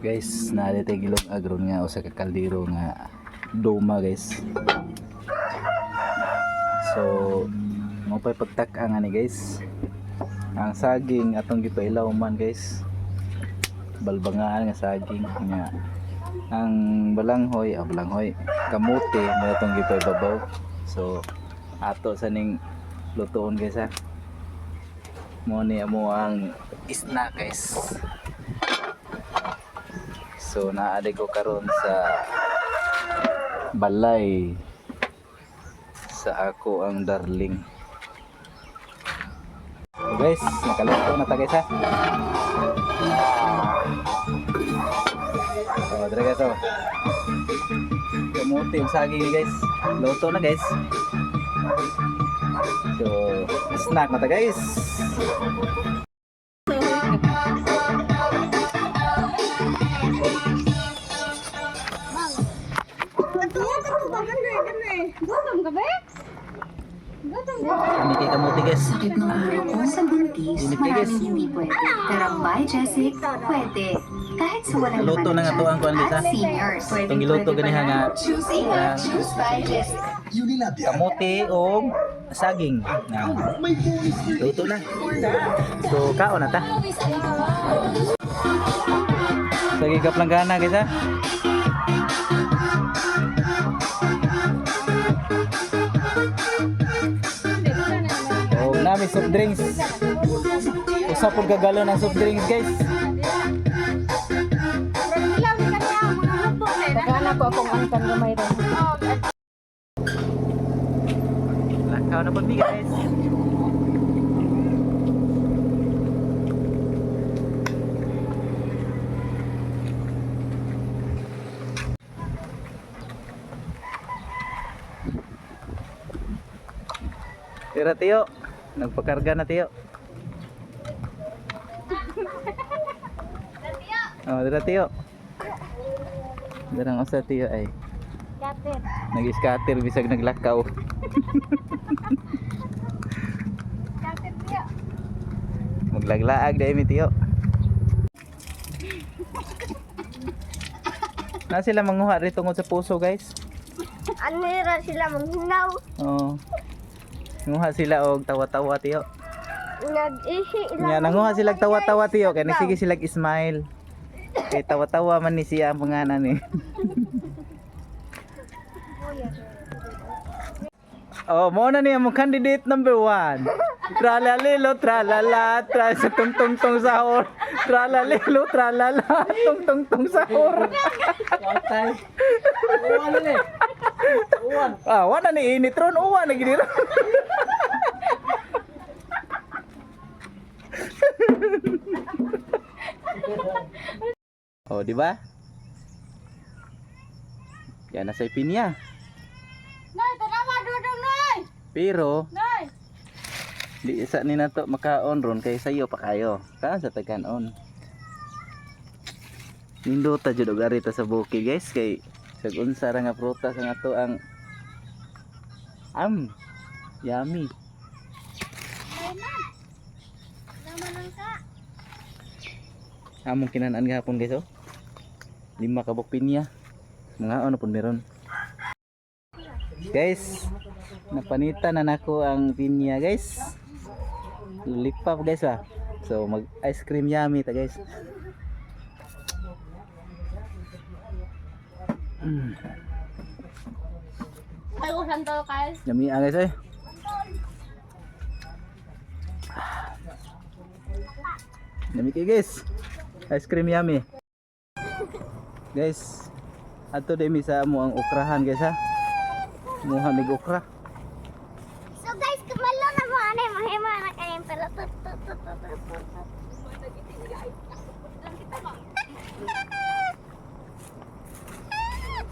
Guys, naalitay gilong agron nga o sa kakaldiro nga doma guys. So, mo pa'y pagtak-a nga ni guys. Ang saging atong gipailaw man guys. Balbangaan nga saging nga. Ang balanghoy, kamote mo atong gipaibabaw. So, ato sa ning lutoon guys ha. Mo ni amo ang isna guys. So naade ko karon sa balay sa ako ang darling. So guys, nakaluto na ta guys ha. So dre guys oh. Kamuti yung saging ni guys. Luto na guys. So snack na ta guys. Gutom ka ba? Gutom ka ba? Hindi kay kamuti guys. Sakit ng ulo ko sa buntis, maraming hindi pwede. Pero by Jessic, pwede. Kahit sa walang Luto na nga to ang kuwan guys ha. at seniors. Itong giluto ganiha nga Choose Ingat, choose by Jessic. kamuti o saging. Luto na. So kaon na ta. Saging kaplanggana guys ha. Oh, nami soft drinks. Usa pud ka galon ng soft drinks guys. Tagana ko akong angkan gamay ron. Lakaw na pud mi guys. Tira tiyo, nagpakarga na tiyo. Oh, tira tiyo. Darang usa tiyo ay. Kater. Nag-scatter bisag naglakaw. Kater niya. Maglaglaag dai mi tiyo. Na sila manguha ri tungod sa puso guys. Anira sila manghinaw. Oh. Nanguha sila og tawa-tawa tiyo. Nag-ihi Nya nanguha sila og tawa-tawa tiyo kay sige sila smile. Kay tawa-tawa man ni siya ang panganan ni. Oh, mo na niya mo candidate number 1. Tralalilo, tralala, sa tungtong sahur. Tralalilo, tralala, tungtong sahur. Watay. Uwan na ni. Uwan. Ah, wala ni init ron, uwan na gini ron. Oh, di ba? Yan na sa pinya. Nay, tanawa dudong nay. Pero Nay. di isa ni nato makaon ron kay sayo pa kayo. Kaan sa taganon. Nindo ta jud og ari ta sa bukid guys kay sag unsa ra nga prutas ang ato ang yummy. Naman lang ka. Among kinanan gahapon guys oh. 5 ka buk pinya. Mga ano pud meron. Guys, napanitan na nako ang pinya guys. Lipap guys ah. So mag ice cream yummy ta guys. Ay, usan to guys. Yummy ah guys eh. Yummy kayo guys. Ice cream yummy. Guys, ato din sa mo ang okrahan guys ha. Muha mig okra. So guys, kumalo na mo anay mahima na kanin pero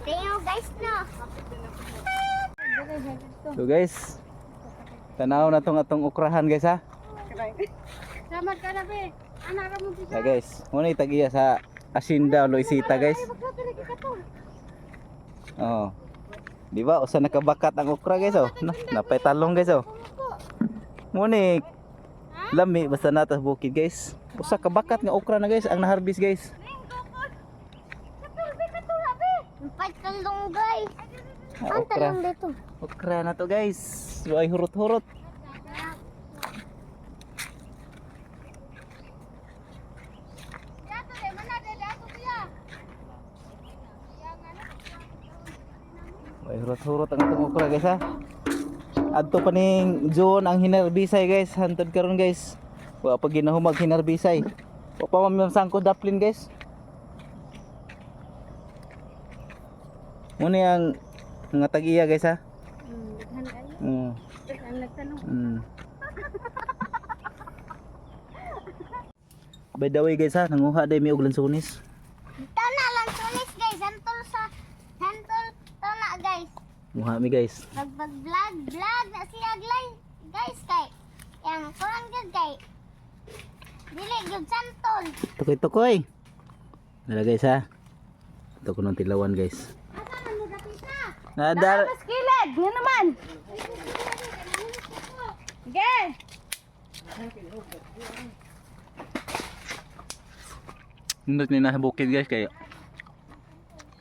Tingnan guys no. So guys, tanaw na tong atong okrahan guys ha. Salamat ka na be. Anak ra mo Ya guys, muna itagiya sa Asinda Loisita guys. Oh. Di ba usa nakabakat ang okra guys oh. Napay talong guys oh. Muna lami basta natas bukid guys. Usa ka bakat nga okra na guys ang na-harvest guys. Empat kalunggay. Ah, Ang okra. talong dito. Okra na to guys. Ay hurot-hurot. Ay hurot-hurot ang itong okra guys ha. Adto pa ning John ang hinarbisay guys. Hantod karon guys. Wa pa ginahumag hinarbisay. Wa pa mamsangko daplin guys. Muna ang mga tag-iya guys ha. Daghan kayo. Mm. Ang nagtanong. Mm. By the way guys ha, nanguha day mi og lansunis. Tana lang tulis guys. Hantol tana guys. Muha mi guys. Vlog na siya guys kay. Yang kurang gud kay. Dili gud santol. Tukoy-tukoy. Dala guys ha. Ito ko ng tilawan guys. Asa man mo dapita? Nadar. Mas kilid, nga naman. Ge. Nindot ni nasa bukid guys kay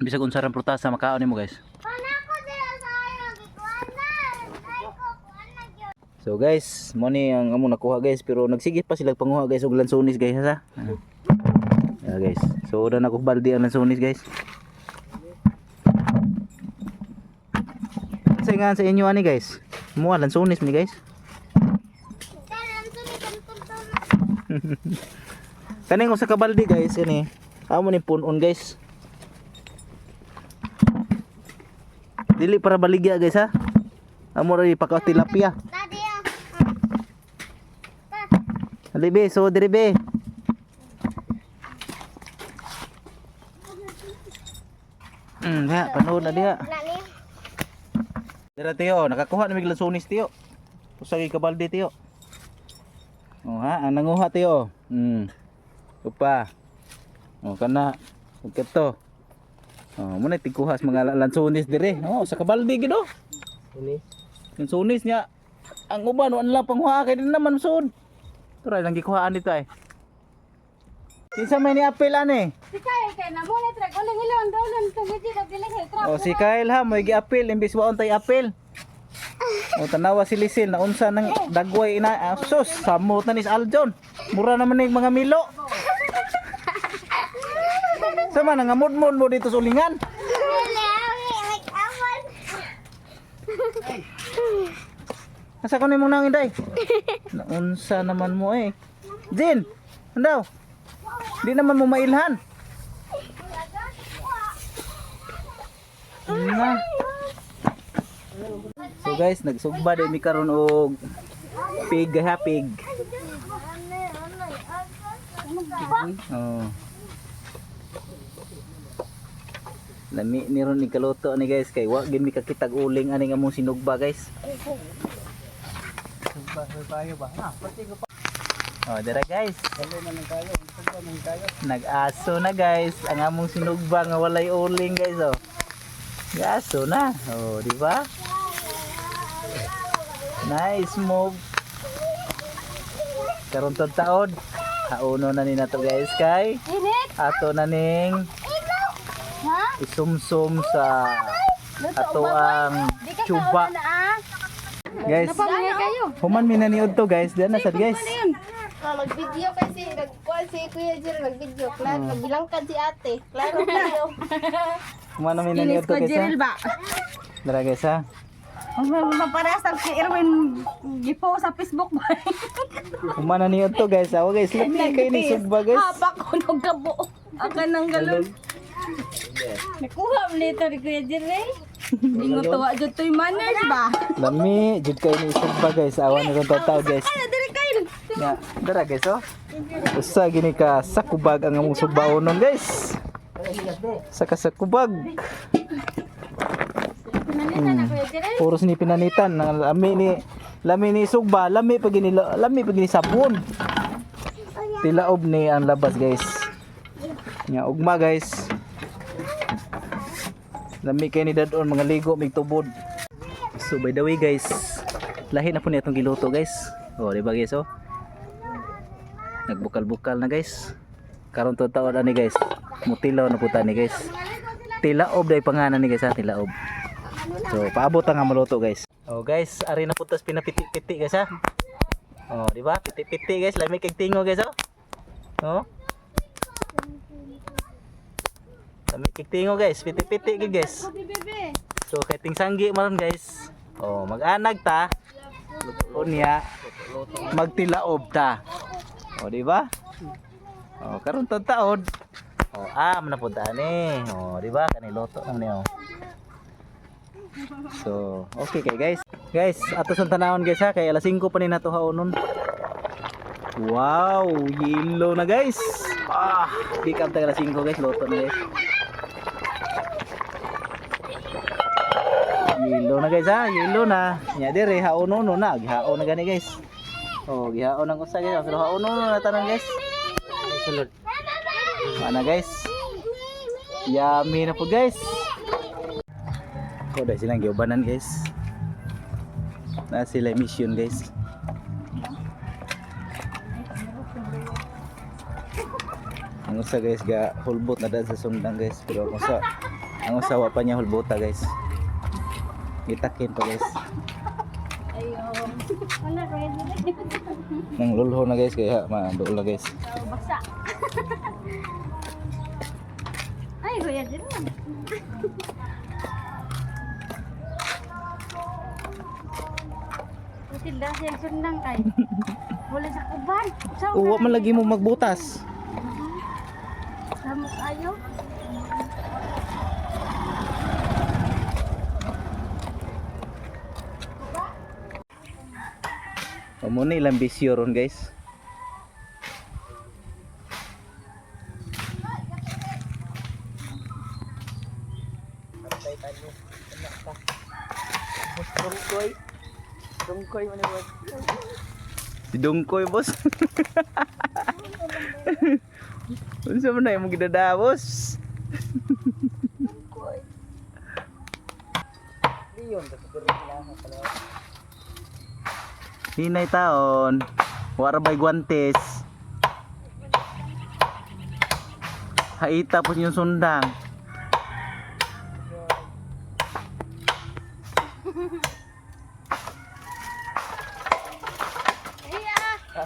bisag unsarang prutasa makaon nimo guys. Kana ko dira sa ayo gikuan na. Ay ko kuan na gyud. So guys, mo ni ang amo nakuha guys pero nagsigit pa sila panguha guys og lansunis guys ha. Yeah, guys. So na nako baldi ang lansunis guys. Sa sa inyo ani guys. Muha lansunis mi guys. Kanan suni santol tana. Kaning usa ka baldi guys ini. Amo ni punon guys. Dili para baligya guys ha. Amo ra ipakaw tilapia. Tadi ya. Ali be, so diri be. Ya, panood na diha. Nani? Dira tiyo, nakakuha na mig lansunis tiyo. Usagi ka baldi tiyo. Oh ha, ang nanguha tiyo. Upa. Oh kana. Ugkato. Oh, muna tiguhas mga lansunis dire. Oh, sa kabaldi gid oh. Ini. Lansunis niya. Ang uban wala lang panghuha kay din naman sud. Turay lang gikuhaan dito ay. Kinsa may ni apel ani? Si Kyle kay na mo na trek uling ilon dolon tungod dito dili kay trap. Oh si Kyle ha, mo gi-apel imbis waon tay apel. O tanawa si Lisil na unsa nang dagway ina sus samot na ni Aljon. Mura naman ning mga milo. Sama nang ngamudmod mo dito sa ulingan. Dili like awan. Asa ko nimong nangin day? Naunsa naman mo eh. Jin, andaw? Di naman mo mailhan. Na. So guys, nagsugba din mi karon og pig ha pig. Oh. Lami ni ron ni kaluto ni guys kay wa gid mi kakitag uling ani nga mong sinugba guys. Oh, dara guys. Nag-aso na guys. Ang among sinugba nga walay uling guys oh. Gaso na. Oh, di ba? Nice move. Karon tod taod. Hauno na ni nato guys kay ato na ning Ha? isumsum sa ato ang chuba. Guys, Napamaya kayo. human mi naniod to guys. Diyan na sad guys. Mag-video kasi nag-call si Kuya Jir mag-video. Klaro, bilangkan si ate. Klaro kayo. Human mi naniod to guys. Ha? ba? Dara guys ha. Maparehas ang si Erwin gipo sa Facebook ba? Human naniod to guys. Awa guys, lami kay ni sugba guys. Hapa ko nung gabo. Akan ng galon. Nakuha mo nito ni Kuya Jire. Hindi mo tuwa dyan to'y manners ba? Lami, jud kay ni sugba guys. Awa ni ron tao guys. Ano, diri kayo. Ya, dara guys oh. Usa gini ka sakubag ang among sugbaonon guys. Saka sakubag. Puros ni pinanitan ng lami ni sugba, lami pag gini sabon. Tilaob ni ang labas guys. Nya ugma guys. Lami kay ni dadon mga ligo mig tubod. So by the way guys, lahi na po ni atong giluto guys. Oh, di ba guys oh? Nagbukal-bukal na guys. Karon to taon ani guys. Mutilaw na puta ni guys. Tilaob day panganan ni guys ha, tilaob. So paabot ang maluto guys. Oh guys, ari na putas pinapiti-piti guys ha. Oh, di ba? Piti-piti guys, lami kag tingo guys oh. Oh. Lami kag tingo guys, piti-piti gid guys. So kay ting sanggi maron guys. Oh, mag-anag ta. Luto niya. Magtilaob ta. Oh, di ba? Oh, karon taon. Oh, na pud ani. Oh, di ba? Kani luto nang niyo. So, okay kay guys. Guys, ato sa tanawon guys ha, kay alas 5 pa ni nato haonon. Wow, yellow na guys. Pick up ta alas 5 guys, luto na guys. Yellow na guys ha, yellow na. Nya dire haonon na, gihaon na gani guys. Oh, gihaon ang usa guys, pero haonon na tanan guys. Sulod. Mana guys? Yummy na po guys. Oh, dahil silang giubanan guys. Na sila mission guys. Ang usa guys ga hulbot na dahil sa sundang guys. Pero ang usawa pa niya hulbota guys. Gitakin pa guys. Wala ko yan. Nang lulho na guys kaya maandol na guys. Basa. Ay, kuya din. Tilda siya sundang kay. Wala sa kuban. Uwa man lagi mo magbutas. Samok ayo. Amo ni ilang bisyo ron guys. Si Dungkoy boss. Unsa man na imong gidada boss? Hinay taon. Warabay guantes. Haita po yung sundang.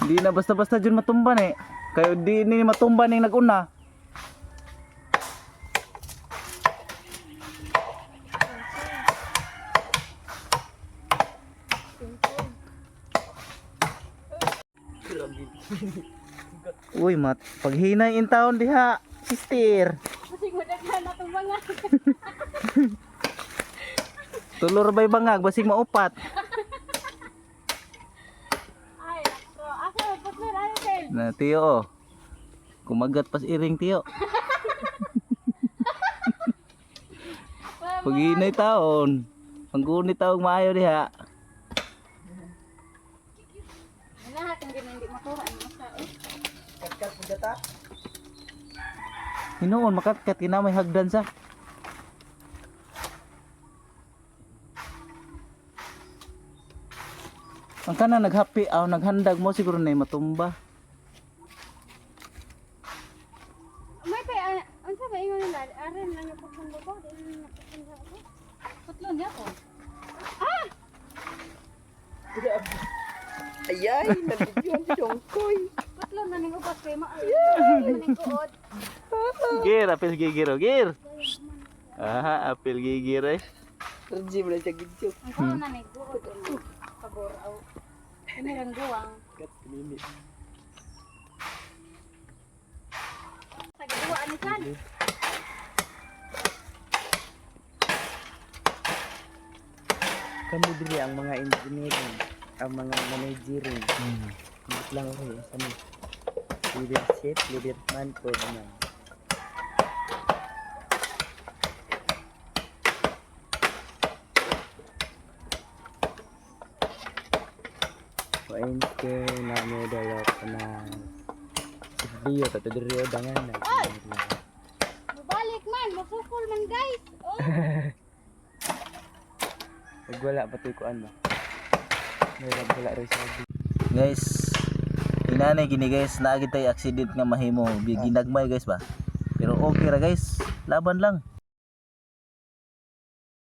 Di na basta-basta dyan matumban eh. Kayo di ni matumban yung nag-una. Uy, paghinay in taon diha, sister. Kasi madaghan na itong mga. Tulor bay bangag, basig maupat. Ay, nakro. Asa, patlo na yun, Kel. Na tiyo oh. Kumagat pas iring tiyo. Paghinay taon. Panggunit taong maayo diha. Lahat ang ganyan, hindi makuha. Katkat po data. Hinoon, makatkat. May hagdan sa. Ang kana naghapi, naghandag mo siguro na matumba. May pa, ano ba ingon nila? Arin lang yung pagsundo ko. Di lang napagsundo ko. Patlo niya ko. Ayay, nabidyoan si Dongkoy. Patlo na ning upas kay maning kuot. Gir, apil gigiro, gir. Apil gigiro eh. Terji mo na siya gidyo. Ang kuot na ning kuot. Pabor, aw. Ini lang guwang. Kat pinili. Sa gawa ni San. Kami dili ang mga engineering, ang mga managering. Hindi lang rin sa leadership, leaderman po naman. Painte na model na video to diri dangan na. Balik man, masukol man guys. Oh. Wala pati ko ano. May wala rin sabi. Guys, inanay gini guys, naagid tay accident nga mahimo. Ginagmay guys ba. Pero okay ra guys, laban lang.